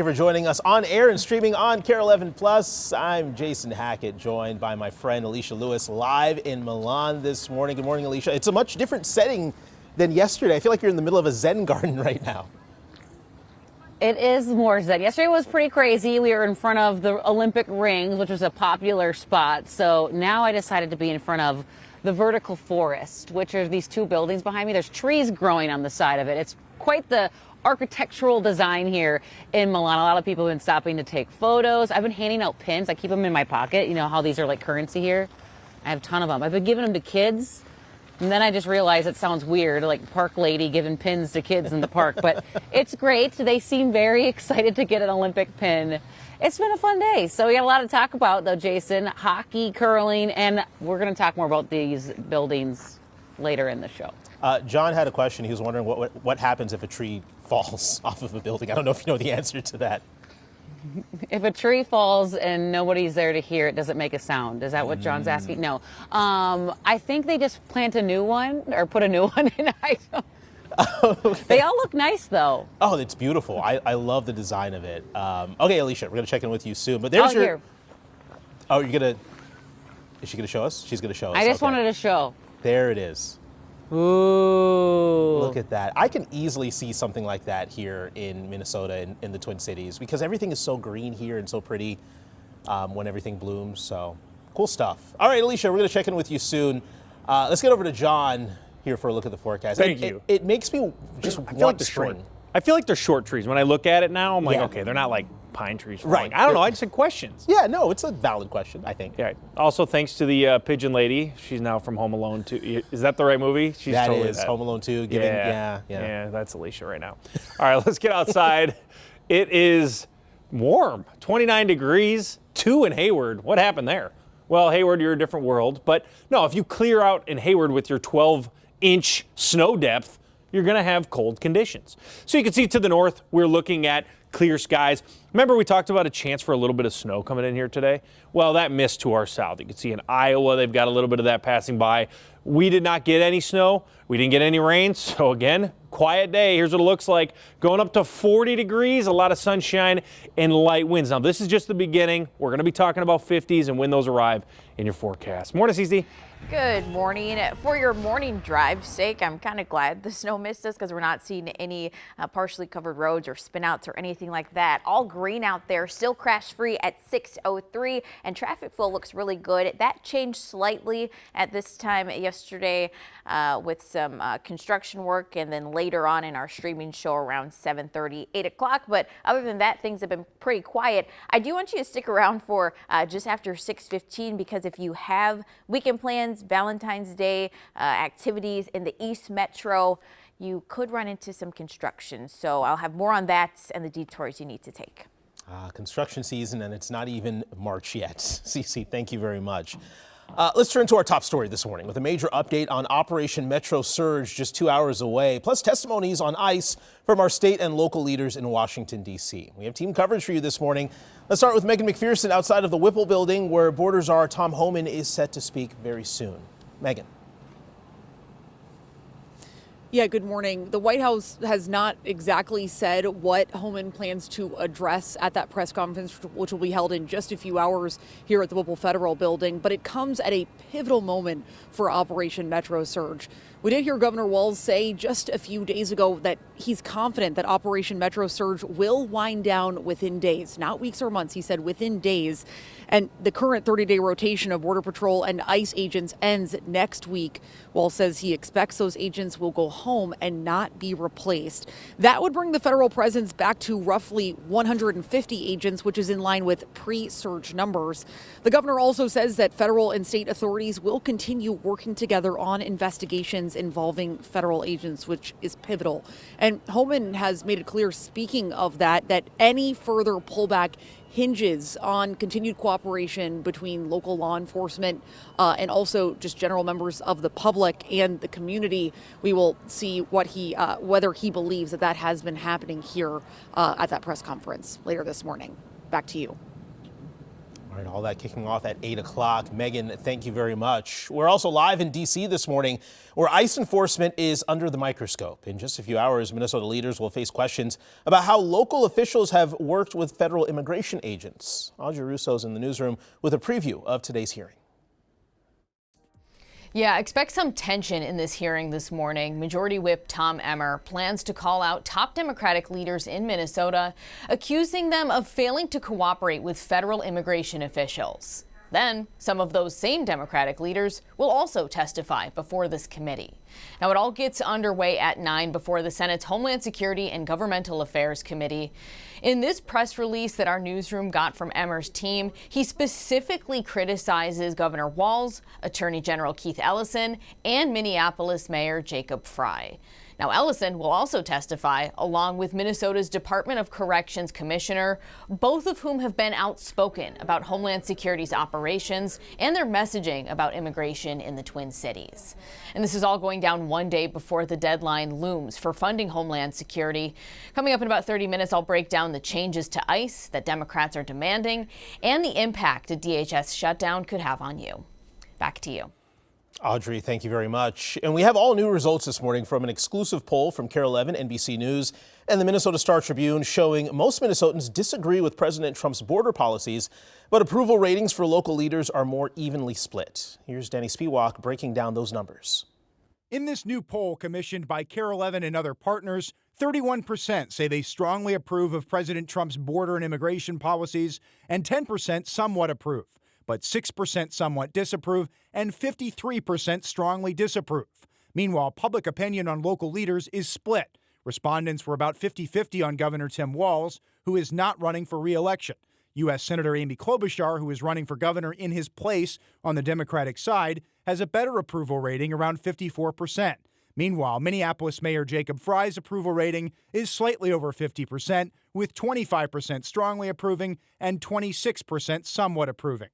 Thank you for joining us on air and streaming on KARE 11 Plus. I'm Jason Hackett, joined by my friend Alicia Lewis, live in Milan this morning. Good morning, Alicia. It's a much different setting than yesterday. I feel like you're in the middle of a Zen garden right now. It is more Zen. Yesterday was pretty crazy. We were in front of the Olympic rings, which was a popular spot. So now I decided to be in front of the vertical forest, which are these two buildings behind me. There's trees growing on the side of it. It's quite the architectural design here in Milan. A lot of people have been stopping to take photos. I've been handing out pins. I keep them in my pocket. You know how these are like currency here? I have a ton of them. I've been giving them to kids. And then I just realized it sounds weird, like park lady giving pins to kids in the park. But it's great. They seem very excited to get an Olympic pin. It's been a fun day. So we got a lot to talk about, though, Jason. Hockey, curling, and we're going to talk more about these buildings later in the show. John had a question. He was wondering what happens if a tree falls off of a building. I don't know if you know the answer to that. If a tree falls and nobody's there to hear it, does it make a sound? Is that what John's asking? No. I think they just plant a new one or put a new one in. I don't. Okay. They all look nice, though. Oh, it's beautiful. I love the design of it. Okay, Alicia, we're going to check in with you soon. But there's your... Here. Oh, you're going to... Is she going to show us? She's going to show us. I just wanted to show. There it is. Ooh. Look at that. I can easily see something like that here in Minnesota, in the Twin Cities, because everything is so green here and so pretty when everything blooms. So cool stuff. All right, Alicia, we're going to check in with you soon. Let's get over to John here for a look at the forecast. Thank you. It makes me just want spring. I feel like they're short trees. When I look at it now, I'm like, Yeah. okay, they're not like pine trees. Right. I don't know. I just had questions. Yeah, no, it's a valid question, I think. Yeah. Also, thanks to the pigeon lady. She's now from Home Alone 2. Is that the right movie? She's That totally is that. Home Alone 2. Yeah, that's Alicia right now. All right, let's get outside. It is warm, 29 degrees, 2 in Hayward. What happened there? Well, Hayward, you're a different world. But no, if you clear out in Hayward with your 12-inch snow depth, you're going to have cold conditions. So you can see to the north, we're looking at clear skies. Remember we talked about a chance for a little bit of snow coming in here today? Well, that missed to our south. You can see in Iowa, they've got a little bit of that passing by. We did not get any snow. We didn't get any rain. So again, quiet day. Here's what it looks like. Going up to 40 degrees, a lot of sunshine and light winds. Now, this is just the beginning. We're going to be talking about 50s and when those arrive in your forecast. Morning, CZ. Good morning. For your morning drive sake, I'm kind of glad the snow missed us because we're not seeing any partially covered roads or spinouts or anything like that. All green out there, still crash free at 6:03, and traffic flow looks really good. That changed slightly at this time yesterday with some construction work, and then later on in our streaming show around 7:30, 8 o'clock. But other than that, things have been pretty quiet. I do want you to stick around for just after 6:15, because if you have weekend plans, Valentine's Day activities in the East Metro, you could run into some construction. So I'll have more on that and the detours you need to take. Construction season, and it's not even March yet. CC, thank you very much. Let's turn to our top story this morning with a major update on Operation Metro Surge just 2 hours away, plus testimonies on ICE from our state and local leaders in Washington, D.C. We have team coverage for you this morning. Let's start with Megan McPherson outside of the Whipple building, where Border Czar Tom Homan is set to speak very soon. Megan. Yeah, good morning. The White House has not exactly said what Homan plans to address at that press conference, which will be held in just a few hours here at the Whipple Federal Building, but it comes at a pivotal moment for Operation Metro Surge. We did hear Governor Walz say just a few days ago that he's confident that Operation Metro Surge will wind down within days, not weeks or months. He said within days. And the current 30-day rotation of Border Patrol and ICE agents ends next week. Walz says he expects those agents will go home and not be replaced. That would bring the federal presence back to roughly 150 agents, which is in line with pre-surge numbers. The governor also says that federal and state authorities will continue working together on investigations involving federal agents, which is pivotal. And Homan has made it clear, speaking of that any further pullback hinges on continued cooperation between local law enforcement and also just general members of the public and the community. We will see what whether he believes that has been happening here at that press conference later this morning. Back to you. All right, all that kicking off at 8 o'clock. Megan, thank you very much. We're also live in D.C. this morning, where ICE enforcement is under the microscope. In just a few hours, Minnesota leaders will face questions about how local officials have worked with federal immigration agents. Audrey Russo's in the newsroom with a preview of today's hearing. Yeah, expect some tension in this hearing this morning. Majority Whip Tom Emmer plans to call out top Democratic leaders in Minnesota, accusing them of failing to cooperate with federal immigration officials. Then, some of those same Democratic leaders will also testify before this committee. Now, it all gets underway at 9 before the Senate's Homeland Security and Governmental Affairs Committee. In this press release that our newsroom got from Emmer's team, he specifically criticizes Governor Walz, Attorney General Keith Ellison, and Minneapolis Mayor Jacob Frey. Now, Ellison will also testify, along with Minnesota's Department of Corrections Commissioner, both of whom have been outspoken about Homeland Security's operations and their messaging about immigration in the Twin Cities. And this is all going down one day before the deadline looms for funding Homeland Security. Coming up in about 30 minutes, I'll break down the changes to ICE that Democrats are demanding and the impact a DHS shutdown could have on you. Back to you. Audrey, thank you very much. And we have all new results this morning from an exclusive poll from KARE 11, NBC News, and the Minnesota Star Tribune showing most Minnesotans disagree with President Trump's border policies, but approval ratings for local leaders are more evenly split. Here's Danny Spiewak breaking down those numbers. In this new poll commissioned by KARE 11 and other partners, 31% say they strongly approve of President Trump's border and immigration policies, and 10% somewhat approve. But 6% somewhat disapprove, and 53% strongly disapprove. Meanwhile, public opinion on local leaders is split. Respondents were about 50-50 on Governor Tim Walz, who is not running for re-election. U.S. Senator Amy Klobuchar, who is running for governor in his place on the Democratic side, has a better approval rating, around 54%. Meanwhile, Minneapolis Mayor Jacob Frey's approval rating is slightly over 50%, with 25% strongly approving and 26% somewhat approving.